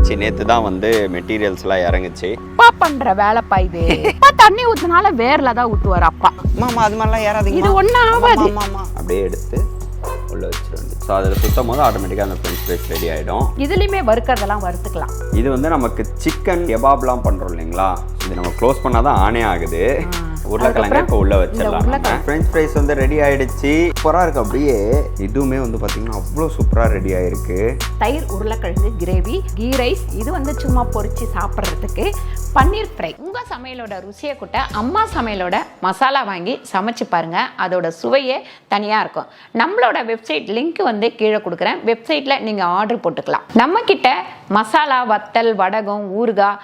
ஆரம்பிச்சு நேத்து தான் வந்து மெட்டீரியல்ஸ்லாம் இறங்குச்சு. அப்பா பண்ற வேலைப்பா இது. அப்பா தண்ணி ஊத்துனால வேர்ல தான் ஊத்துவார் அப்பா. மாமா அது மாதிரிலாம் ஏறாதீங்க. இது ஒன்றும் ஆகாது. அப்படியே எடுத்து உள்ள வச்சிருவேன். ஸோ அதில் சுத்தம் போது ஆட்டோமேட்டிக்காக அந்த ஃப்ரெஞ்ச் ஃப்ரைஸ் ரெடி ஆகிடும். இதுலேயுமே வறுக்கிறதெல்லாம் வறுத்துக்கலாம். இது வந்து நமக்கு சிக்கன் கெபாப்லாம் பண்ணுறோம் இல்லைங்களா, இது நம்ம க்ளோஸ் பண்ணால் தான் ஆனே ஆகுது. உருளைக்கிழங்கு இப்போ உள்ள வச்சிடலாம். ஃப்ரெஞ்ச் ஃப்ரைஸ் வந்து ரெடி ஆகிடுச்சு. சூப்பராக இருக்குது. அப்படியே இதுவுமே வந்து பார்த்தீங்கன்னா அவ்வளோ சூப்பராக ரெடி ஆகிருக்கு. தயிர் உருளைக்கிழங்கு கிரேவி, கீ ரைஸ், இது வந்து சும்மா பொரிச்சு சாப்பிட்றதுக்கு. பன்னீர் ஃப்ரை. உங்கள் சமையலோட ருசியை கூட்ட அம்மா சமையலோட மசாலா வாங்கி சமைச்சு பாருங்க. அதோட சுவையே தனியாக இருக்கும். நம்மளோட வெப்சைட் லிங்க் வந்து கீழே கொடுக்குறேன். வெப்சைட்டில் நீங்கள் ஆர்டர் போட்டுக்கலாம். நம்மக்கிட்ட மசாலா, வத்தல், வடகம், ஊறுகாய்,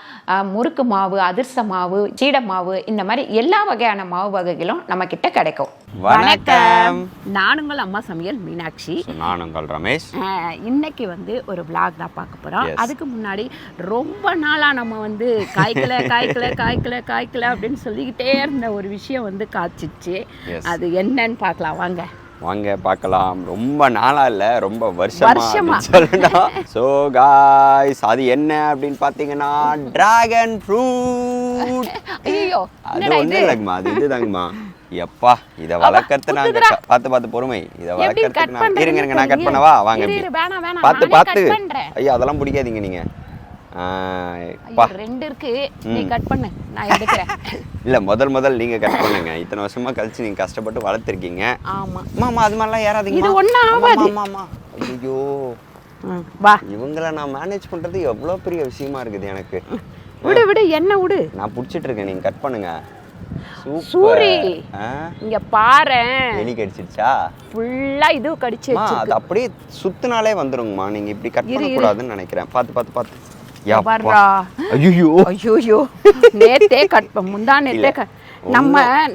முறுக்கு மாவு, அதிர்ச மாவு, சீடை மாவு, இந்த மாதிரி எல்லா வகையான மாவு வகைகளும் நம்ம கிட்ட கிடைக்கும். வணக்கம், நான் உங்கள் அம்மா சமையல் மீனாட்சி. நான் உங்கள் ரமேஷ். இன்னைக்கு வந்து ஒரு விளாக் தான் பார்க்க போகிறோம். அதுக்கு முன்னாடி ரொம்ப நாளாக நம்ம வந்து காய்க்கல அப்படின்னு சொல்லிக்கிட்டே இருந்த ஒரு விஷயம் வந்து காய்ச்சிச்சு. அது என்னன்னு பார்க்கலாம் வாங்க. வாங்க பார்க்கலாம். ரொம்ப நாளா இல்ல, ரொம்ப வருஷமா சொல்லணும். சோ गाइस, அது என்ன அப்படின்னு பாத்தீங்கன்னா டிராகன் ஃப்ரூட். ஐயோ, அது ஒண்ணு இல்லங்கமா, அது இதுதாங்கமா. எப்பா இத வளர்க்கறது நாங்க பார்த்து பொறுமை. இத வளர்க்கறதுக்கு இருங்க நான் கட் பண்ணவா? வாங்க பார்த்து. ஐயா அதெல்லாம் பிடிக்காதீங்க நீங்க. ரெண்டு இருக்கு, நீ கட் பண்ணு, நான் எடுக்கிறேன். இல்ல முதல் நீங்க கட் பண்ணுங்க. இத்தனை வருஷமா கழிச்சு நீங்க கஷ்டப்பட்டு வளர்த்திருக்கீங்க. ஆமா மாமா அது மாதிரிலாம் ஏறாதீங்க. இது ஒண்ணு ஆகாது மாமா. ஐயோ வா, இவங்கள நான் மேனேஜ் பண்றது எவ்வளவு பெரிய விஷயமா இருக்குது எனக்கு. விடு என்ன விடு, நான் புடிச்சிட்டு இருக்கேன், நீங்க கட் பண்ணுங்க. சூரி இங்க பாரு, எலி கடிச்சிடுச்சா? ஃபுல்லா இது கடிச்சு வச்சிருக்கு. அது அப்படியே சுத்துனாலே வந்துருங்கம்மா. நீங்க இப்படி கட் பண்ண கூடாதுன்னு நினைக்கிறேன். பாத்து. ஐயோ நேத்தே கட் முந்தா நேத்தே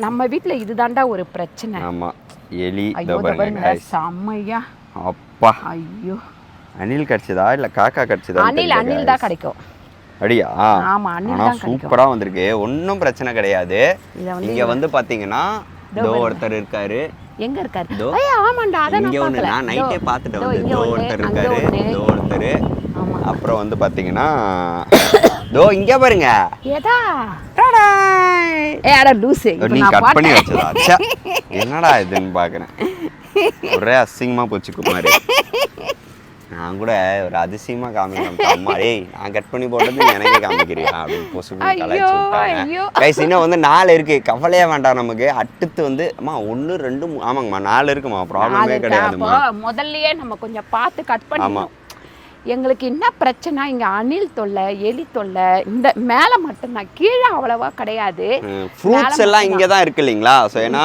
நம்ம வீட்ல இதுதான்டா ஒரு பிரச்சனை. ஆமா, எலி செம்மையா. அப்பா ஐயோ, அணில் கடிச்சதா இல்ல காக்கா கடிச்சதா? அணில் தான் கிடைக்கும். அடியா? ஆமா, அணில் தான் கிடைக்கும். சூப்பரா வந்திருக்கு, ஒன்றும் பிரச்சனை கிடையாது. இங்க வந்து பாத்தீங்கன்னா ஒருத்தர் இருக்காரு. எங்க இருக்காரு? ஆமாண்டா, அத நான் பார்க்கல. நான் நைட்டே பார்த்துட்டு வந்து ஒருத்தர் இருக்காரு, ஒருத்தர். அப்புறம் வந்து பாத்தீங்கன்னா இங்க பாருங்க. ஏதா டாடா, ஏடா லூசே, நீ கட் பண்ணி வச்சதா? அச்சா, என்னடா இதுன்னு பாக்குறேன். ஒரே அசிங்கமா போச்சு குமாரி. நான் கூட ஒரு அதிசயமா காமிக்கிறேன். அம்மா ஏய், நான் கட் பண்ணி போட்டது எனக்கே காமிக்கிறியா அப்படின்னு பொசுக்கு கலாய்ச்சி விட்டாங்க. கைஸ் இன்னும் வந்து 4 இருக்கு, கவலையே வேண்டாம் நமக்கு. அடுத்து வந்து அம்மா 1 2 ஆமாங்கம்மா 4 இருக்குமா, ப்ராப்ளமே கிடையாதுமா. முதல்லயே நம்ம கொஞ்சம் பார்த்து கட் பண்ணணும். எங்களுக்கு என்ன பிரச்சனை, இங்க அணில் தொல்லை, எலி தொல்லை. இந்த மேல மட்டும்தான், கீழே அவ்வளவா கிடையாது. ஃப்ரூட்ஸ் எல்லாம் இங்க தான் இருக்கு இல்லைங்களா? ஸோ ஏன்னா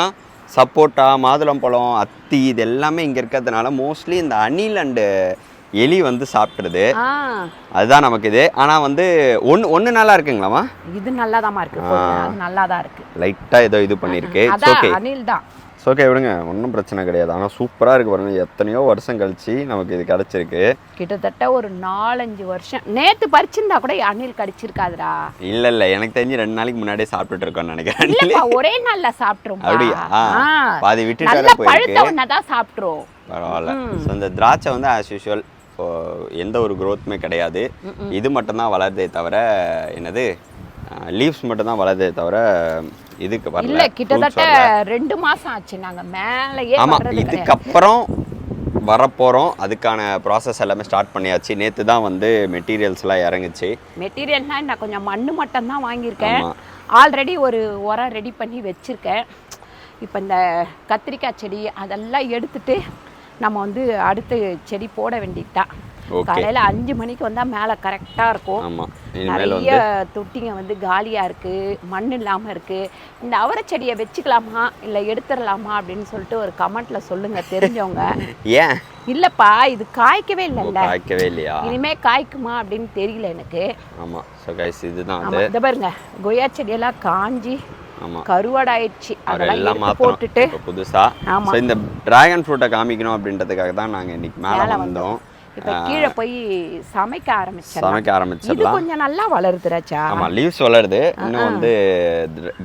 சப்போட்டா, மாதுளம்பழம், அத்தி, இது எல்லாமே இங்க இருக்கிறதுனால மோஸ்ட்லி இந்த அணில் அண்டு எலி வந்து சாப்பிடுறது. அதுதான் நமக்கு இது. ஆனா வந்து ஒன்னு நல்லா இருக்குங்களாமா? இது நல்லாதாமா இருக்கு, அது நல்லாதான் இருக்கு. லைட்டா ஏதோ இது பண்ணிருக்கு. அணில் தான். ஓகே விடுங்க, ஒன்றும் பிரச்சனை கிடையாது. ஆனால் சூப்பராக இருக்குது பாருங்க. எத்தனையோ வருஷம் கழிச்சு நமக்கு இது கிடச்சிருக்கு. கிட்டத்தட்ட ஒரு 4-5 வருஷம். நேற்று பறிச்சிருந்தா கூட அணில் கடிச்சிருக்காதுடா. இல்லை எனக்கு தெரிஞ்சு 2 நாளைக்கு முன்னாடியே சாப்பிட்டுட்டு இருக்கோம்னு நினைக்கிறேன். ஒரே நாள்ல சாப்பிட்றோம். அப்படியா? பாதி விட்டு தான் சாப்பிட்றோம். பரவாயில்ல. ஸோ இந்த திராட்சை வந்து ஆஸ் யூஷுவல் எந்த ஒரு க்ரோத்துமே கிடையாது. இது மட்டும்தான் வளருதே தவிர, என்னது லீவ்ஸ் மட்டும் தான் வளருதே தவிர இதுக்கு வரல. இல்ல, கிட்டத்தட்ட 2 மாசம் ஆச்சு நாங்க மேலயே. ஆமா, இதுக்கப்புறம் வரப்போறோம். அதுக்கான ப்ராசஸ் எல்லாமே ஸ்டார்ட் பண்ணியாச்சு. நேத்து தான் வந்து மெட்டீரியல்ஸ்லாம் இறங்குச்சு. மெட்டீரியல்னா நான் கொஞ்சம் மண்ணு மட்டும் தான் வாங்கியிருக்கேன். ஆல்ரெடி ஒரு உரம் ரெடி பண்ணி வச்சிருக்கேன். இப்போ இந்த கத்திரிக்காய் செடி அதெல்லாம் எடுத்துட்டு நம்ம வந்து அடுத்த செடி போட வேண்டியதுதான். காலையில் 5 மணிக்கு வந்தால் மேலே கரெக்டாக இருக்கும். நிறைய தொட்டிங்க வந்து காலியாக இருக்குது, மண் இல்லாமல் இருக்குது. இந்த அவரை செடியை வச்சுக்கலாமா இல்லை எடுத்துடலாமா அப்படின்னு சொல்லிட்டு ஒரு கமெண்ட்ல சொல்லுங்க தெரிஞ்சவங்க. ஏன் இல்லைப்பா, இது காய்க்கவே இல்லைல்ல. காய்க்கவே இல்லையா? இனிமே காய்க்குமா அப்படின்னு தெரியல எனக்கு. ஆமாம், ஸோ கைஸ் இதுதான். இதை பாருங்க, கொய்யா செடியெல்லாம் காஞ்சி கருவாடாயிடுச்சு. அதெல்லாம் போட்டுட்டு புதுசா இந்த டிராகன் ஃப்ரூட்டை காமிக்கணும் அப்படின்றதுக்காக தான் நாங்கள் இன்னைக்கு மேலே வந்தோம். இப்போ கீழே போய் சமைக்க ஆரம்பிச்சிடலாம். இது கொஞ்சம் நல்லா வளருது ராஜா. ஆமா, லீவ்ஸ் வளருது. இன்னும் வந்து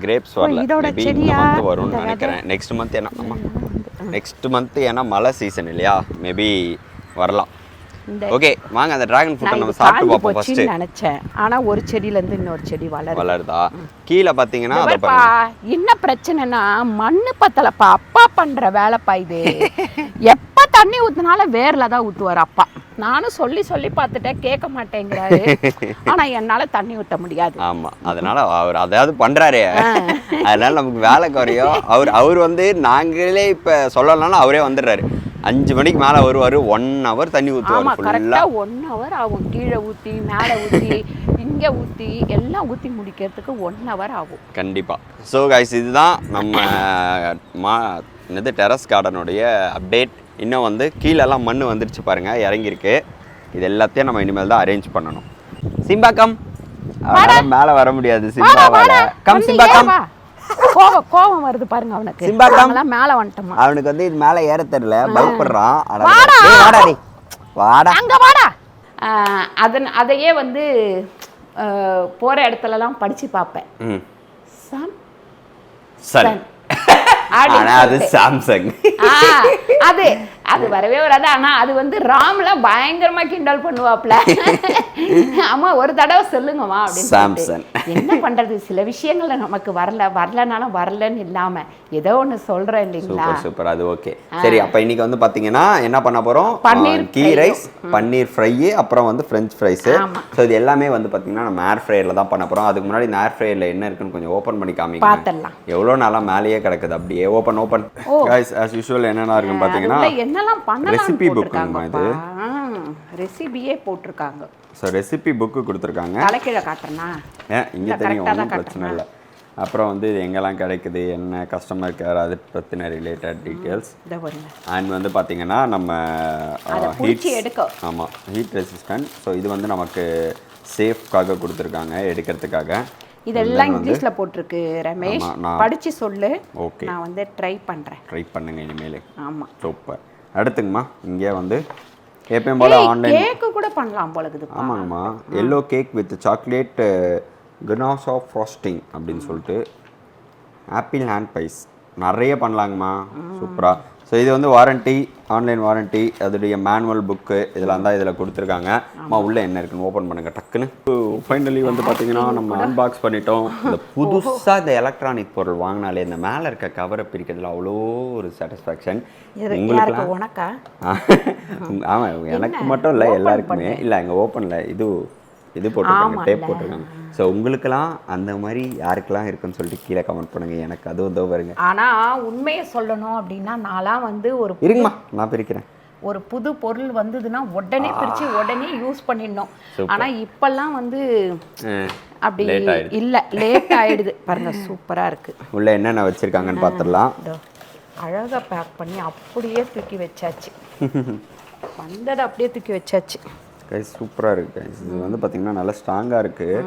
கிரேப்ஸ் வரல. இதோட செடியா வரும்னு நினைக்கிறேன். நெக்ஸ்ட் மந்த் ஏன்னா மழை சீசன் இல்லையா, மேபி வரலாம். ஓகே வாங்க அந்த டிராகன் ஃப்ரூட்டை நம்ம சாப்பிட்டு பார்ப்போம் ஃபர்ஸ்ட். நினைச்சேன் ஆனா ஒரு செடியில இருந்து இன்னொரு செடி வளருதா? கீழே பாத்தீங்கன்னா அத பாருங்க. என்ன பிரச்சனைனா மண்ணு பத்தலப்பா. அப்பா பண்ற வேலைப்பா இது. எப்ப தண்ணி ஊத்துனாலும் வேர்ல தான் ஊத்துவார் அப்பா. நானும் சொல்லி பார்த்துட்டேன், கேட்க மாட்டேங்கிறாரு. ஆனா என்னால தண்ணி ஊத்த முடியாது. ஆமா, அதனால அவர் அதாவது பண்றாரு. அதனால நமக்கு வேலை குறையும். அவர் வந்து நாங்களே இப்ப சொல்லலாம்னா அவரே வந்துடுறாரு. 5 மணிக்கு மேலே வருவார். 1 hour தண்ணி ஊற்றுவார். ஆமாம், கரெக்டாக 1 hour ஆகும். கீழே ஊற்றி மேலே ஊற்றி இங்கே ஊற்றி எல்லாம் ஊற்றி முடிக்கிறதுக்கு 1 hour ஆகும் கண்டிப்பாக. ஸோ கைஸ், இதுதான் நம்ம என்னது டெரஸ் கார்டனுடைய அப்டேட். இன்னும் வந்து கீழெல்லாம் மண் வந்துருச்சு பாருங்கள், இறங்கியிருக்கு. இது எல்லாத்தையும் நம்ம இனிமேல் தான் அரேஞ்ச் பண்ணணும். Simba come. மேலே வர முடியாது சிம்பாவால். Come Simba come. கோவம் வருது பாருங்க அவனுக்கு. மேல வந்துட்டோமா, அவனுக்கு வந்து இது மேல ஏற தெரியல, பயப்படுறான். அங்க வாடா. அதையே வந்து போற இடத்துலலாம் படிச்சு பார்ப்பேன். அது சாம்சங். அது வரவே வராது. ஆனா அது வந்து ராம்ல பயங்கரமா கிண்டல் பண்ணுவாப்ல. அம்மா ஒரு தடவை சொல்லுங்கம்மா அப்படின்னு. என்ன பண்றது, சில விஷயங்கள்ல நமக்கு வரலனாலும் வரலன்னு இல்லாம ஏதோ ஒண்ணு சொல்றேன் இல்லைங்களா. சூப்பர், அது ஓகே. சரி, அப்ப இன்னைக்கு வந்து பாத்தீங்கன்னா என்ன பண்ண போறோம்? கீ ரைஸ், பன்னீர் ஃப்ரை, அப்புறம் வந்து ஃப்ரெஞ்ச் ஃப்ரைஸ். ஸோ இது எல்லாமே வந்து பாத்தீங்கன்னா நம்ம ஏர் ஃப்ரையர்ல தான் பண்ண போறோம். அதுக்கு முன்னாடி இந்த ஏர் ஃப்ரையர்ல என்ன இருக்குன்னு கொஞ்சம் ஓபன் பண்ணி காமிங்க. பாத்தலாம் எவ்வளவு நாளா மேலேயே கிடக்குது அப்படியே. ஓபன் गाइस as usual என்னன்னா இருக்குன்னு பாத்தீங்கன்னா என்னெல்லாம் பண்ணலாம் ரெசிபி புக்ங்க. இது ரெசிபியே போட்டுருக்காங்க. சோ ரெசிபி புக் கொடுத்திருக்காங்க. தலைக்கீழ காட்டறனா? இங்க தெரியும், ஒண்ணும் பிரச்சனை இல்ல. அப்புறம் வந்து இது எங்கெல்லாம் கிடைக்குது, என்ன கஸ்டமர் கேர், அது பத்தின ரிலேட்டட் டீடைல்ஸ். அண்ட் வந்து பாத்தீங்கன்னா நம்ம ஹீட் ரெசிஸ்டன்ட். ஸோ இது வந்து நமக்கு சேஃப்காக கொடுத்துருக்காங்க, எடுக்கிறதுக்காக. இதெல்லாம் இங்கிலீஷ்ல போட்டிருக்கு ரமேஷ், படிச்சு சொல்லு. ஓகே, நான் வந்து ட்ரை பண்றேன். ட்ரை பண்ணுங்க இனிமேல். ஆமா, சூப்பர். அடுத்துங்கம்மா, இங்கே வந்து எப்பயும் போல ஆன்லைன் கேக் கூட பண்ணலாம் போல இருக்குது. ஆமாங்கம்மா, yellow cake with chocolate ganache of frosting அப்படின்னு சொல்லிட்டு ஆப்பிள் ஹேண்ட் பைஸ் நிறைய பண்ணலாங்கம்மா. சூப்பரா. ஸோ இது வந்து வாரண்டி, ஆன்லைன் வாரண்டி, அதோடைய மேனுவல் புக்கு இதெல்லாம் தான் இதில் கொடுத்துருக்காங்க. அம்மா உள்ளே என்ன இருக்குன்னு ஓப்பன் பண்ணுங்க டக்குன்னு. ஃபைனலி வந்து பார்த்தீங்கன்னா நம்ம அன்பாக்ஸ் பண்ணிட்டோம். இந்த புதுசாக இந்த எலக்ட்ரானிக் பொருள் வாங்கினாலே இந்த மேலே இருக்க கவரை பிரிக்கிறதுல அவ்வளோ ஒரு சாட்டிஸ்ஃபேக்ஷன். உங்களுக்கு உனக்கா? ஆமாம், எனக்கு மட்டும் இல்லை, எல்லாருக்குமே. இல்லை, எங்கள் ஓப்பனில் இது போட்டிருக்காங்க, டேப் போட்டிருக்காங்க. ஸோ உங்களுக்கெல்லாம் அந்த மாதிரி யாருக்கெல்லாம் இருக்குன்னு சொல்லிட்டு கீழே கமெண்ட் பண்ணுங்க. எனக்கு அதுவும் இதோ வருங்க. ஆனால் உண்மையை சொல்லணும் அப்படின்னா நான்லாம் வந்து இருங்கம்மா நான் பிரிக்கிறேன். ஒரு புது பொருள் வந்ததுன்னா உடனே பிரித்து உடனே யூஸ் பண்ணிடணும். ஆனால் இப்பெல்லாம் வந்து அப்படி இல்லை, லேட் ஆகிடுது பாருங்க. சூப்பராக இருக்குது. உள்ளே என்னென்ன வச்சுருக்காங்கன்னு பார்த்துடலாம். அழகாக பேக் பண்ணி அப்படியே தூக்கி வச்சாச்சு. வந்ததை அப்படியே தூக்கி வச்சாச்சு. கைஸ் சூப்பராக இருக்குது கைஸ். இது வந்து பார்த்திங்கன்னா நல்லா ஸ்ட்ராங்காக இருக்குது.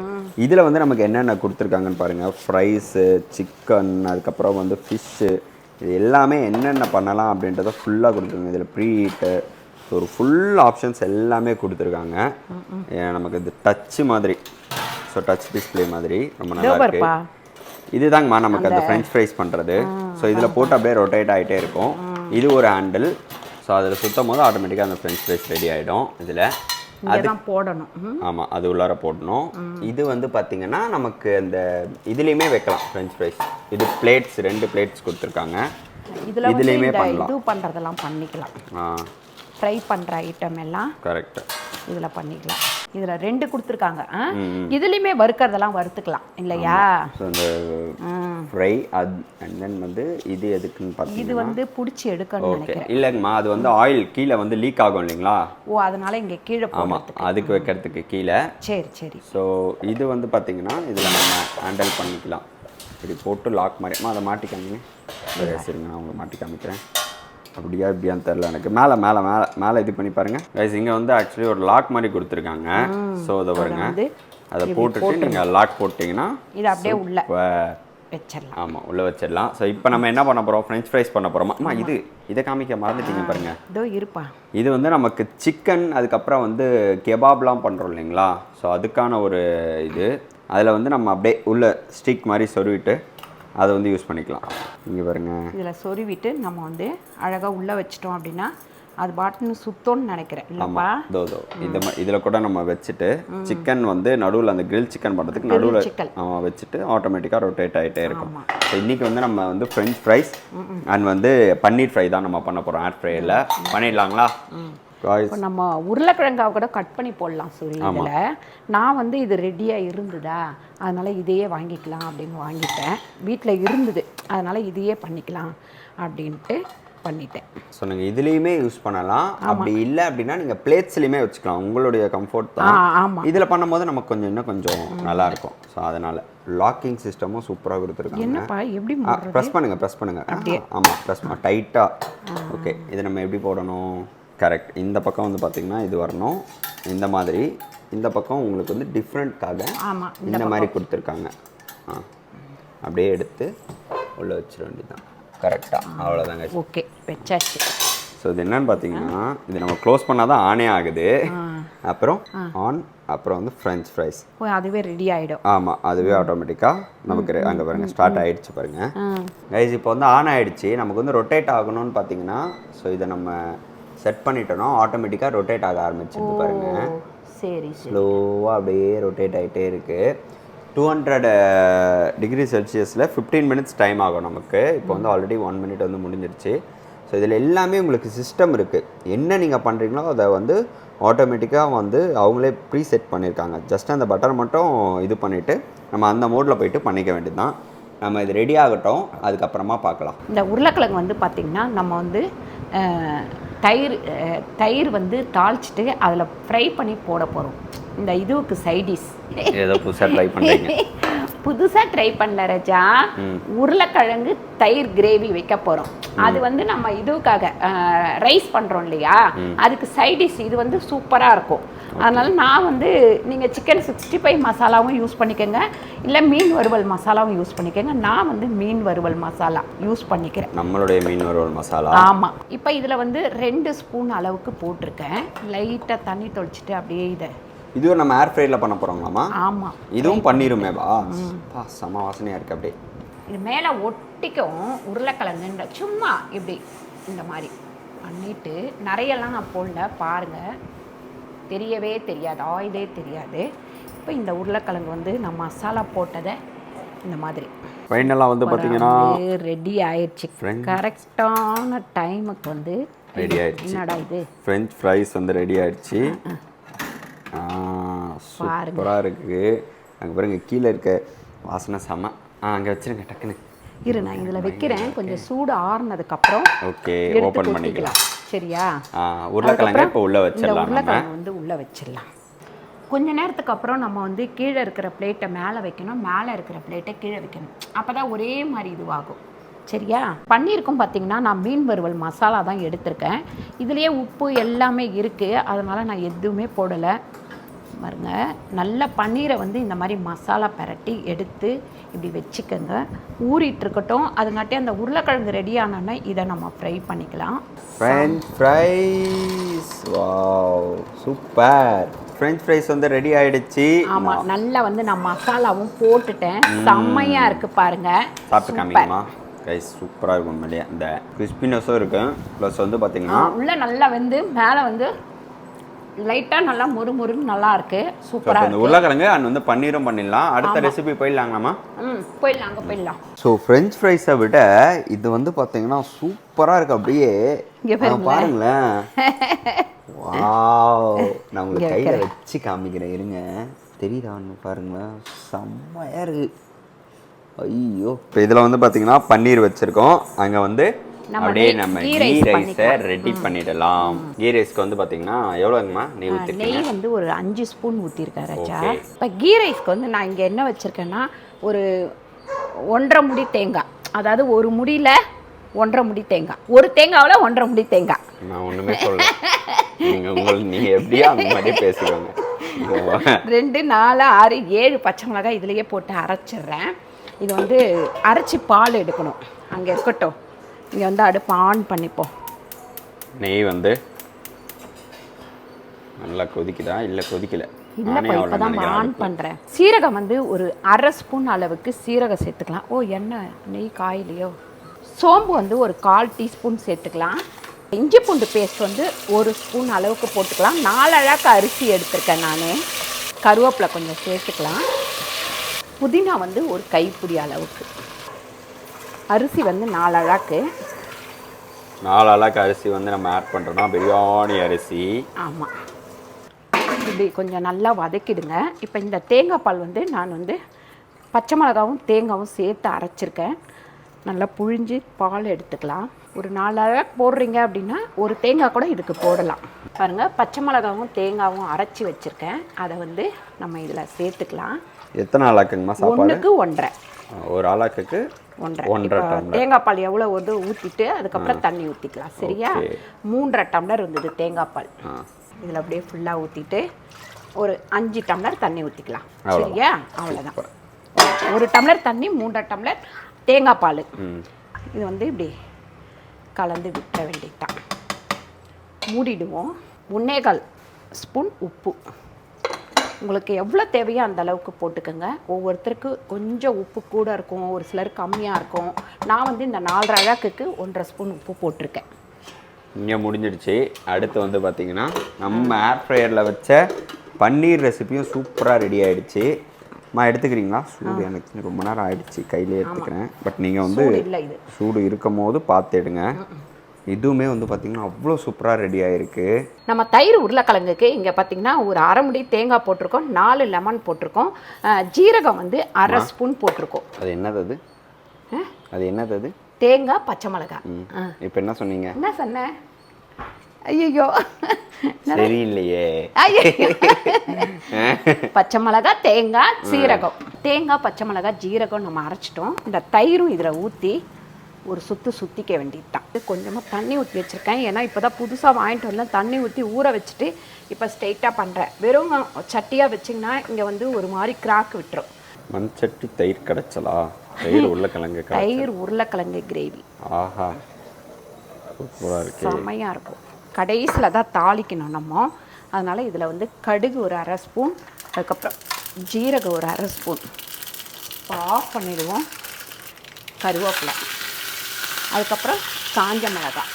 இதில் வந்து நமக்கு என்னென்ன கொடுத்துருக்காங்கன்னு பாருங்கள். ஃப்ரைஸு, சிக்கன், அதுக்கப்புறம் வந்து ஃபிஷ்ஷு, இது எல்லாமே என்னென்ன பண்ணலாம் அப்படின்றத ஃபுல்லாக கொடுத்துருக்காங்க. இதில் ப்ரீஹீட்டு, ஒரு ஃபுல் ஆப்ஷன்ஸ் எல்லாமே கொடுத்துருக்காங்க. நமக்கு இது டச்சு மாதிரி, ஸோ டச் டிஸ்பிளே மாதிரி ரொம்ப நல்லா இருக்குது. இதுதாங்கம்மா நமக்கு அந்த ஃப்ரெஞ்ச் ஃப்ரைஸ் பண்ணுறது. ஸோ இதில் போட்டு அப்படியே ரொட்டேட் ஆகிட்டே இருக்கும். இது ஒரு ஹேண்டில். ஸோ அதில் சுத்தம் போது ஆட்டோமேட்டிக்காக அந்த ஃப்ரெஞ்ச் ஃப்ரைஸ் ரெடி ஆகிடும். இதில் அதுதான் போடணும். ஆமாம், அது உள்ளார போடணும். இது வந்து பார்த்தீங்கன்னா நமக்கு அந்த இதுலேயுமே வைக்கலாம் ஃப்ரெஞ்ச் ஃப்ரைஸ். இது பிளேட்ஸ், 2 பிளேட்ஸ் கொடுத்துருக்காங்க. இதுலேயுமே பண்ணலாம். இது பண்ணுறதெல்லாம் பண்ணிக்கலாம். ஃப்ரை பண்ணுற ஐட்டம் எல்லாம் கரெக்ட் இதில் பண்ணிக்கலாம். இதில் 2 கொடுத்துருக்காங்க. இதுலேயுமே வறுக்கிறதெல்லாம் வறுத்துக்கலாம் இல்லையா? ஸோ அந்த ஃப்ரை அண்ட் தென் வந்து இது எதுக்குன்னு பார்த்தீங்கன்னா இது வந்து பிடிச்சி எடுக்கணும்னு நினைக்கிறேன். இல்லைங்கம்மா, அது வந்து ஆயில் கீழே வந்து லீக் ஆகும் இல்லைங்களா? ஓ, அதனால இங்கே கீழே ஆமாம், அதுக்கு வைக்கிறதுக்கு கீழே. சரி சரி. ஸோ இது வந்து பார்த்தீங்கன்னா இதில் நம்ம ஹேண்டில் பண்ணிக்கலாம். இப்படி போட்டு லாக் மாதிரி அதை மாட்டி காமிங்க. சரிங்க, நான் உங்களுக்கு மாட்டி காமிக்கிறேன். அப்படியா இப்படியான்னு தெரில எனக்கு. மேலே மேலே மேலே மேலே இது பண்ணி பாருங்கள் கைஸ். இங்கே வந்து ஆக்சுவலி ஒரு லாக் மாதிரி கொடுத்துருக்காங்க. ஸோ அதை பாருங்க, அதை போட்டுட்டு நீங்கள் லாக் போட்டிங்கன்னா இது அப்படியே உள்ள வச்சிடலாம். ஆமாம், உள்ளே வச்சிடலாம். ஸோ இப்போ நம்ம என்ன பண்ண போகிறோம்? ஃப்ரெஞ்ச் ஃப்ரைஸ் பண்ண போகிறோமா? அம்மா இதை காமிக்க மறந்துட்டீங்க பாருங்க. இதோ இருப்பா. இது வந்து நமக்கு சிக்கன், அதுக்கப்புறம் வந்து கெபாப்லாம் பண்ணுறோம் இல்லைங்களா? ஸோ அதுக்கான ஒரு இது. அதில் வந்து நம்ம அப்படியே உள்ள ஸ்டிக் மாதிரி சொருவிட்டு அதை வந்து யூஸ் பண்ணிக்கலாம். இங்கே பாருங்க, இதில் சொருவிட்டு நம்ம வந்து அழகாக உள்ளே வச்சிட்டோம் அப்படின்னா அது பாட்டுன்னு சுத்தம்னு நினைக்கிறேன் இல்லைப்பா. இதில் கூட நம்ம வச்சுட்டு சிக்கன் வந்து நடுவில் அந்த கிரில் சிக்கன் பண்ணுறதுக்கு நடுவில் வச்சுட்டு ஆட்டோமேட்டிக்காக ரொட்டேட் ஆகிட்டே இருக்கும். ஸோ இன்றைக்கி வந்து நம்ம வந்து ஃப்ரெஞ்ச் ஃப்ரைஸ் அண்ட் வந்து பன்னீர் ஃப்ரை தான் நம்ம பண்ண போகிறோம். ஏர் ஃப்ரையில் பண்ணிடலாங்களா? இப்போ நம்ம உருளைக்கிழங்காவை கூட கட் பண்ணி போடலாம் சூரிய. இதில் நான் வந்து இது ரெடியாக இருந்ததா, அதனால் இதையே வாங்கிக்கலாம் அப்படின்னு வாங்கிட்டேன். வீட்டில் இருந்தது, அதனால் இதையே பண்ணிக்கலாம் அப்படின்ட்டு பண்ணிட்டேன். ஸோ நீங்கள் இதுலேயுமே யூஸ் பண்ணலாம். அப்படி இல்லை அப்படின்னா நீங்கள் பிளேட்ஸ்லையுமே வச்சுக்கலாம், உங்களுடைய கம்ஃபர்ட் தான். ஆமாம், இதில் பண்ணும்போது நமக்கு கொஞ்சம் இன்னும் கொஞ்சம் நல்லாயிருக்கும். ஸோ அதனால் லாக்கிங் சிஸ்டமும் சூப்பராக கொடுத்துருக்காங்க. என்னப்பா எப்படி ப்ரெஸ் பண்ணுங்கள். ஆமாம், ப்ரெஸ் டைட்டாக. ஓகே, இது நம்ம எப்படி போடணும்? கரெக்ட். இந்த பக்கம் வந்து பார்த்திங்கன்னா இது வரணும் இந்த மாதிரி. இந்த பக்கம் உங்களுக்கு வந்து டிஃப்ரெண்ட்காக இந்த மாதிரி கொடுத்துருக்காங்க. அப்படியே எடுத்து உள்ளே வச்சிட வேண்டியதுதான். கரெக்டாக, அவ்வளோதாங்க. ஓகே, வச்சாச்சு. ஸோ இது என்னன்னு பார்த்தீங்கன்னா, இது நம்ம க்ளோஸ் பண்ணால் தான் ஆனே ஆகுது. அப்புறம் ஆன், அப்புறம் வந்து ஃப்ரெஞ்ச் ஃப்ரைஸ் அதுவே ரெடி ஆகிடும். ஆமாம், அதுவே ஆட்டோமேட்டிக்காக நமக்கு அங்கே பாருங்கள் ஸ்டார்ட் ஆகிடுச்சு பாருங்கள் கைஸ். இப்போ வந்து ஆன் ஆகிடுச்சு. நமக்கு வந்து ரொட்டேட் ஆகணும்னு பார்த்தீங்கன்னா, ஸோ இதை நம்ம செட் பண்ணிட்டோன்னா ஆட்டோமேட்டிக்காக ரொட்டேட் ஆக ஆரம்பிச்சிருக்கு பாருங்கள். சரி, ஸ்லோவாக அப்படியே ரொட்டேட் ஆகிட்டே இருக்குது. 200 டிகிரி செல்சியஸில் 15 மினிட்ஸ் டைம் ஆகும் நமக்கு. இப்போ வந்து ஆல்ரெடி 1 மினிட் வந்து முடிஞ்சிருச்சு. ஸோ இதில் எல்லாமே உங்களுக்கு சிஸ்டம் இருக்குது. என்ன நீங்கள் பண்ணுறீங்களோ அதை வந்து ஆட்டோமேட்டிக்காக வந்து அவங்களே ப்ரீ செட் பண்ணியிருக்காங்க. ஜஸ்ட் அந்த பட்டன் மட்டும் இது பண்ணிவிட்டு நம்ம அந்த மோடில் போயிட்டு பண்ணிக்க வேண்டியது தான். நம்ம இது ரெடி ஆகட்டும், அதுக்கப்புறமா பார்க்கலாம். இந்த உருளைக்கிழங்கு வந்து பார்த்திங்கன்னா நம்ம வந்து தயிர் வந்து தாளிச்சிட்டு அதில் ஃப்ரை பண்ணி போட போகிறோம். இந்த இதுவுக்கு சைடிஷ் ஏதோ புதுசாக ட்ரை பண்ணுறீங்க. புதுசாக ட்ரை பண்ணல ரஜா. உருளைக்கிழங்கு தயிர் கிரேவி வைக்க போகிறோம். அது வந்து நம்ம இதுக்காக ரைஸ் பண்ணுறோம் இல்லையா, அதுக்கு சைடிஷ் இது வந்து சூப்பராக இருக்கும். அதனால் நான் வந்து நீங்கள் சிக்கன் 65 மசாலாவும் யூஸ் பண்ணிக்கோங்க, இல்லை மீன் வறுவல் மசாலாவும் யூஸ் பண்ணிக்கோங்க. நான் வந்து மீன் வறுவல் மசாலா யூஸ் பண்ணிக்கிறேன், நம்மளுடைய மீன் வறுவல் மசாலா. ஆமாம். இப்போ இதில் வந்து 2 ஸ்பூன் அளவுக்கு போட்டிருக்கேன். லைட்டாக தண்ணி தொளிச்சிட்டு அப்படியே இதை இதுவும் நம்ம ஏர் ஃப்ரைல பண்ண போகிறோங்களாமா? ஆமாம், இதுவும் பண்ணிருமேவா? செம வாசனையாக இருக்குது. அப்படியே இது மேலே ஒட்டிக்கும் உருளைக்கிழங்குன்ற. சும்மா இப்படி இந்த மாதிரி பண்ணிட்டு நிறையெல்லாம் நான் போடல பாருங்கள், தெரியவே தெரியாது, ஆயிலே தெரியாது. இப்போ இந்த உருளைக்கிழங்கு வந்து நான் மசாலா போட்டதை இந்த மாதிரி ஃபைனலாக வந்து பார்த்தீங்கன்னா ரெடி ஆயிடுச்சு. கரெக்டான டைமுக்கு வந்து ரெடி ஆயிடுச்சு. என்னடா இது, ஃப்ரெஞ்ச் ஃப்ரைஸ் வந்து ரெடி ஆயிடுச்சு. சூப்பராக இருக்குது. அங்கே பாருங்க, கீழே இருக்க வாசனை செம. அங்கே வச்சுருங்க டக்குன்னு. இரு, நான் இதில் வைக்கிறேன். கொஞ்சம் சூடு ஆறுனதுக்கப்புறம் ஓகே ஓப்பன் பண்ணிக்கலாம். சரியா? உருளைக்கிழங்கு இப்போ உள்ளே வச்சிடலாம். உருளைக்கிழங்கு வந்து உள்ளே வச்சிடலாம். கொஞ்ச நேரத்துக்கு அப்புறம் நம்ம வந்து கீழே இருக்கிற பிளேட்டை மேலே வைக்கணும், மேலே இருக்கிற பிளேட்டை கீழே வைக்கணும். அப்போ தான் ஒரே மாதிரி இதுவாகும். சரியா? பன்னீருக்கும் பார்த்திங்கன்னா நான் மீன் வறுவல் மசாலா தான் எடுத்திருக்கேன். இதுலேயே உப்பு எல்லாமே இருக்குது, அதனால் நான் எதுவுமே போடலை. பாருங்க, நல்ல பன்னீரை வந்து இந்த மாதிரி மசாலா பரட்டி எடுத்து இப்படி வச்சுக்கோங்க, ஊறிட்டுருக்கட்டும். அதுங்காட்டி அந்த உருளைக்கிழங்கு ரெடி ஆனோன்னா இதை நம்ம ஃப்ரை பண்ணிக்கலாம். French fries, wow super. French fries வந்து ரெடி ஆகிடுச்சு. ஆமாம், நல்லா வந்து நான் மசாலாவும் போட்டுட்டேன். செம்மையாக இருக்குது பாருங்கள். சாப்பிட்டு காமிக்கலாமா கைஸ்? சூப்பராக இருக்கும். உண்மையிலேயே இந்த கிறிஸ்பினஸும் இருக்கும், ப்ளஸ் வந்து பார்த்தீங்கன்னா உள்ளே நல்லா வந்து மேலே வந்து லைட்டாக நல்லா முறுமுறுன்னு நல்லா இருக்கு. சூப்பராக இருக்கு. உருளைக்கிழங்கு அண்ட் வந்து பன்னீரும் பண்ணிடலாம். அடுத்த ரெசிபி போயிடலாங்களாமா? போயிடலாம். ஸோ ஃப்ரெஞ்ச் ஃப்ரைஸை விட இது வந்து பார்த்தீங்கன்னா சூப்பராக இருக்கு. அப்படியே பாருங்களேன். வாவ், நான் உங்களுக்கு கையில் வச்சு காமிக்கிறேன், இருங்க. தெரியுதான்னு பாருங்களேன், செம்மையாக இருக்கு. ஐயோ, இப்போ இதில் வந்து பார்த்தீங்கன்னா பன்னீர் வச்சுருக்கோம். அங்கே வந்து அப்படியே நம்ம கீ ரைஸை ரெடி பண்ணிடலாம். கீ ரைஸ்க்கு வந்து பார்த்தீங்கன்னா எவ்வளோங்கம்மா நெய் ஊற்றிருக்கீங்க? நெய் வந்து ஒரு 5 ஸ்பூன் ஊற்றிருக்கேன் ராஜா. இப்போ கீ ரைஸ்க்கு வந்து நான் இங்கே என்ன வச்சுருக்கேன்னா, ஒரு 1.5 முடி தேங்காய், அதாவது ஒரு முடியில் 1.5 முடி தேங்காய், ஒரு தேங்காவில் 1.5 முடி தேங்காய். நான் ஒன்றுமே சொல்ல, நீங்கள் எப்படியோ அந்த மாதிரி பேசுவாங்க. 2, 4, 6, 7 பச்சை மிளகாய் இதுலேயே போட்டு அரைச்சிட்றேன். இது வந்து அரைச்சி பால் எடுக்கணும். அங்கே இருக்கட்டும், இங்கே வந்து அடுப்பு ஆன் பண்ணிப்போம். நெய் வந்து நல்லா கொதிக்குதா? இல்லை கொதிக்கல. இல்லைப்பா, இப்போ தான் ஆன் பண்ணுறேன். சீரகம் வந்து ஒரு 1/2 ஸ்பூன் அளவுக்கு சீரகம் சேர்த்துக்கலாம். ஓ, எண்ணெய் நெய் காயிலையோ. சோம்பு வந்து ஒரு 1/4 டீஸ்பூன் சேர்த்துக்கலாம். இஞ்சி பூண்டு பேஸ்ட் வந்து 1 ஸ்பூன் அளவுக்கு போட்டுக்கலாம். 4 அழாக்கு அரிசி எடுத்திருக்கேன் நான். கருவேப்பிலை கொஞ்சம் சேர்த்துக்கலாம். புதினா வந்து ஒரு கைப்பிடி அளவுக்கு. அரிசி வந்து 4 அழாக்கு. 4 அழாக்கு அரிசி வந்து நம்ம ஆட் பண்ணுறோம்னா பிரியாணி அரிசி. ஆமாம். இப்படி கொஞ்சம் நல்லா வதக்கிடுங்க. இப்போ இந்த தேங்காய் பால் வந்து நான் வந்து பச்சை மிளகாவும் தேங்காயும் சேர்த்து அரைச்சிருக்கேன். நல்லா புழிஞ்சு பால் எடுத்துக்கலாம். ஒரு 4 அழாக்கு போடுறீங்க அப்படின்னா ஒரு தேங்காய் கூட இதுக்கு போடலாம். பாருங்கள், பச்சை மிளகாவும் தேங்காயும் அரைச்சி வச்சுருக்கேன். அதை வந்து நம்ம இதில் சேர்த்துக்கலாம். எத்தனை அழாக்குங்கம்மா சாப்பாடு? 1க்கு 1.5. ஒரு அழாக்குக்கு 1.5. தேங்காய் பால் எவ்வளோ வந்து ஊற்றிட்டு அதுக்கப்புறம் தண்ணி ஊற்றிக்கலாம். சரியா? 3.5 டம்ளர் இருந்தது தேங்காய் பால். இதில் அப்படியே ஃபுல்லாக ஊற்றிட்டு ஒரு 5 டம்ளர் தண்ணி ஊற்றிக்கலாம். சரியா? அவ்வளோதான். 1 டம்ளர் தண்ணி, 3.5 டம்ளர் தேங்காய் பால். இது வந்து இப்படி கலந்து விட்டுற வேண்டியதுதான். மூடிடுவோம். 1.25 ஸ்பூன் உப்பு. உங்களுக்கு எவ்வளோ தேவையோ அந்த அளவுக்கு போட்டுக்கோங்க. ஒவ்வொருத்தருக்கு கொஞ்சம் உப்பு கூட இருக்கும், ஒரு சிலர் கம்மியாக இருக்கும். நான் வந்து இந்த 4 அழாக்குக்கு 1.5 ஸ்பூன் உப்பு போட்டிருக்கேன். இங்கே முடிஞ்சிடுச்சு. அடுத்து வந்து பார்த்திங்கன்னா நம்ம ஏர் ஃப்ரையரில் வச்ச பன்னீர் ரெசிபியும் சூப்பராக ரெடி ஆகிடுச்சு. எடுத்துக்கிறீங்களா? சூடு எனக்கு ரொம்ப நேரம் ஆயிடுச்சு, கையிலே எடுத்துக்கிறேன். பட் நீங்கள் வந்து சூடு இருக்கும் போது பார்த்து எடுங்க. இதுவுமே வந்து பார்த்திங்கன்னா அவ்வளோ சூப்பராக ரெடி ஆகிருக்கு. நம்ம தயிர் உருளைக்கிழங்குக்கு இங்கே பார்த்திங்கன்னா ஒரு 1/2 முடி தேங்காய் போட்டிருக்கோம், 4 லெமன் போட்டிருக்கோம், ஜீரகம் வந்து 1/2 ஸ்பூன் போட்டிருக்கோம். அது என்னது? அது என்னது? அது தேங்காய், பச்சை மிளகாய். இப்போ என்ன சொன்னீங்க? என்ன சொன்னேன்? ஐயோ சரியில்லையே. பச்சை மிளகாய், தேங்காய், சீரகம். தேங்காய், பச்சை மிளகாய், ஜீரகம் நம்ம அரைச்சிட்டோம். இந்த தயிரும் இதில் ஊற்றி ஒரு சுற்றிக்க வேண்டியது தான். கொஞ்சமாக தண்ணி ஊற்றி வச்சுருக்கேன். ஏன்னா இப்போ தான் புதுசாக வாங்கிட்டு வரல. தண்ணி ஊற்றி ஊற வச்சுட்டு இப்போ ஸ்ட்ரெயிட்டாக பண்ணுறேன். வெறும் சட்டியாக வச்சிங்கன்னா இங்கே வந்து ஒரு மாதிரி கிராக் விட்டுரும். மண்சட்டி தயிர் கிடச்சலா? தயிர் உருளைக்கிழங்கு. தயிர் உருளைக்கிழங்கு கிரேவி. ஆஹா, சூப்பராக இருக்கு. செம்மையாக இருக்கும். கடைசியில் தான் தாளிக்கணும் நம்ம. அதனால் இதில் வந்து கடுகு ஒரு 1/2 ஸ்பூன், அதுக்கப்புறம் ஜீரகம் ஒரு 1/2 ஸ்பூன் ஆஃப் பண்ணிடுவோம். கருவேப்பிலை, அதுக்கப்புறம் காஞ்ச மிளகாய்.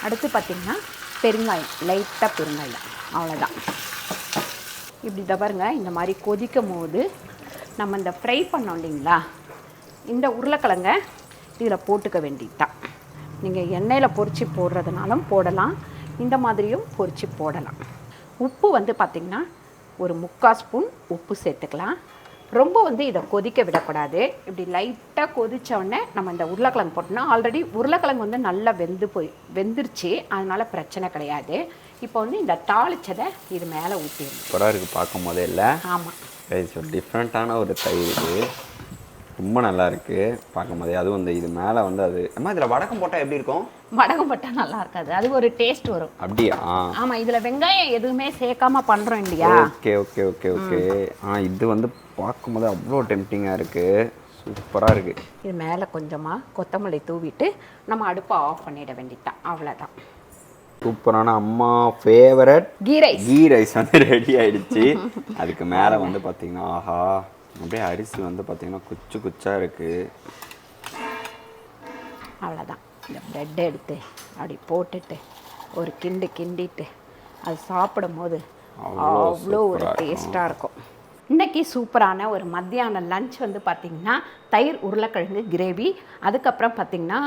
அடுத்து பார்த்திங்கன்னா பெருங்காயம், லைட்டாக பெருங்காயம். அவ்வளோதான். இப்படி தான் பாருங்க. இந்த மாதிரி கொதிக்கும் போது நம்ம இந்த ஃப்ரை பண்ணோம் இல்லைங்களா, இந்த உருளைக்கிழங்க இதில் போட்டுக்க வேண்டியதுதான். நீங்கள் எண்ணெயில் பொரித்து போடுறதுனாலும் போடலாம், இந்த மாதிரியும் பொரித்து போடலாம். உப்பு வந்து பார்த்திங்கன்னா ஒரு 3/4 ஸ்பூன் உப்பு சேர்த்துக்கலாம். ரொம்ப வந்து இதை கொதிக்க விடக்கூடாது. இப்படி லைட்டாக கொதித்தோடனே நம்ம இந்த உருளைக்கிழங்கு போட்டோம்னா, ஆல்ரெடி உருளைக்கிழங்கு வந்து நல்லா வெந்துருச்சு, அதனால் பிரச்சனை கிடையாது. இப்போ வந்து இந்த தாளிச்சதை இது மேலே ஊற்றிடணும். சூப்பராக இருக்குது பார்க்கும் போதே இல்லை? ஆமாம். டிஃப்ரெண்ட்டான ஒரு தயிர் இது. ரொம்ப நல்லா இருக்குது பார்க்கும் போதே. அதுவும் வந்து இது மேலே வந்து அது அம்மா இதில் வடகம் போட்டால் எப்படி இருக்கும்? வடகம் போட்டால் நல்லா இருக்காது, அது ஒரு டேஸ்ட் வரும். அப்படியா? ஆமாம். இதில் வெங்காயம் எதுவுமே சேர்க்காம பண்ணுறோம் இல்லையா? Okay okay okay okay. இது வந்து பார்க்கும்போது அவ்வளோ டெம்ப்டிங்காக இருக்குது. சூப்பராக இருக்குது. இது மேலே கொஞ்சமாக கொத்தமல்லி தூவிட்டு நம்ம அடுப்பை ஆஃப் பண்ணிட வேண்டியதான். அவ்வளோதான். சூப்பரான அம்மா ஃபேவரட் கீ ரைஸ் வந்து ரெடி ஆயிடுச்சு. அதுக்கு மேலே வந்து பார்த்தீங்கன்னா ஆஹா, அப்படியே அரிசி வந்து பார்த்தீங்கன்னா குச்சு குச்சாக இருக்குது. அவ்வளோதான். இந்த ப்ரெட்டை எடுத்து அப்படி போட்டுட்டு ஒரு கிண்டிட்டு அது சாப்பிடும் போது அவ்வளோ ஒரு டேஸ்ட்டாக இருக்கும். இன்றைக்கி சூப்பரான ஒரு மத்தியான லஞ்ச் வந்து பார்த்திங்கன்னா தயிர் உருளைக்கிழங்கு கிரேவி, அதுக்கப்புறம் பார்த்திங்கன்னா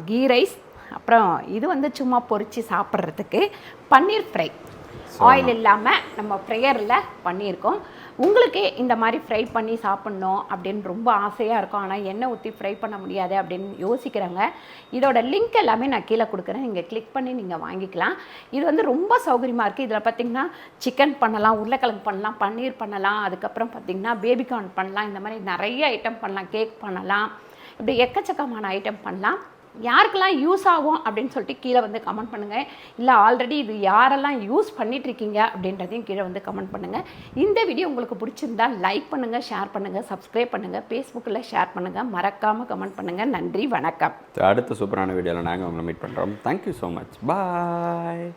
கீ ரைஸ், அப்புறம் இது வந்து சும்மா பொரித்து சாப்பிட்றதுக்கு பன்னீர் ஃப்ரை. ஆயில் இல்லாமல் நம்ம ஃப்ரையரில் பண்ணியிருக்கோம். உங்களுக்கு இந்த மாதிரி ஃப்ரை பண்ணி சாப்பிட்ணும் அப்படின்னு ரொம்ப ஆசையாக இருக்கும், ஆனால் எண்ணெய் ஊற்றி ஃப்ரை பண்ண முடியாது அப்படின்னு யோசிக்கிறவங்க, இதோட லிங்க் எல்லாமே நான் கீழே கொடுக்குறேன். நீங்கள் கிளிக் பண்ணி நீங்கள் வாங்கிக்கலாம். இது வந்து ரொம்ப சௌகரியமாக இருக்குது. இதில் பார்த்திங்கன்னா சிக்கன் பண்ணலாம், உருளைக்கிழங்கு பண்ணலாம், பன்னீர் பண்ணலாம், அதுக்கப்புறம் பார்த்திங்கன்னா பேபிகார்ன் பண்ணலாம். இந்த மாதிரி நிறைய ஐட்டம் பண்ணலாம், கேக் பண்ணலாம், இப்படி எக்கச்சக்கமான ஐட்டம் பண்ணலாம். யாருக்கெல்லாம் யூஸ் ஆகும் அப்படின்னு சொல்லிட்டு கீழே வந்து கமெண்ட் பண்ணுங்கள். இல்லை ஆல்ரெடி இது யாரெல்லாம் யூஸ் பண்ணிகிட்ருக்கீங்க அப்படின்றதையும் கீழே வந்து கமெண்ட் பண்ணுங்கள். இந்த வீடியோ உங்களுக்கு பிடிச்சிருந்தால் லைக் பண்ணுங்கள், ஷேர் பண்ணுங்கள், சப்ஸ்கிரைப் பண்ணுங்கள், ஃபேஸ்புக்கில் ஷேர் பண்ணுங்கள், மறக்காமல் கமெண்ட் பண்ணுங்கள். நன்றி, வணக்கம். அடுத்த சூப்பரான வீடியோவில் நாங்கள் உங்களை மீட் பண்ணுறோம். Thank you so much. பாய்.